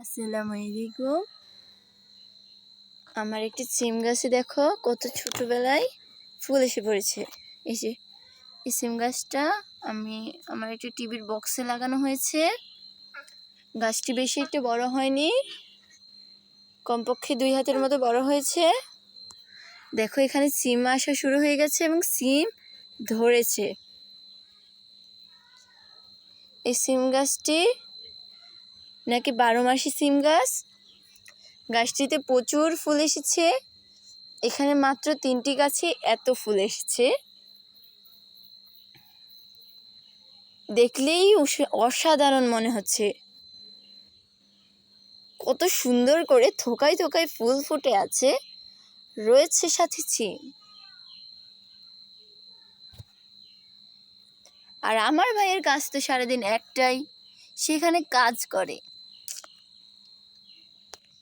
আসসালামু আলাইকুম। আমার একটি সিম গাছে দেখো কত ছোটবেলায় ফুল এসে পড়েছে। এই যে এই সিম গাছটা আমার একটি টিভির বক্সে লাগানো হয়েছে। গাছটি বেশি একটু বড় হয়নি, কমপক্ষে 2 হাতের মতো বড় হয়েছে। দেখো এখানে সিম আসা শুরু হয়ে গেছে এবং সিম ধরেছে। এই সিম গাছটি নাকি 12 মাসি সিম গাছ। গাছটিতে প্রচুর ফুল এসেছে। এখানে মাত্র 3টি গাছে এত ফুল এসেছে, দেখলেই অসাধারণ মনে হচ্ছে। কত সুন্দর করে থোকায় থোকায় ফুল ফুটে আছে, রয়েছে সাথে সিম। আর আমার ভাইয়ের কাজ তো সারাদিন একটাই, সেখানে কাজ করে।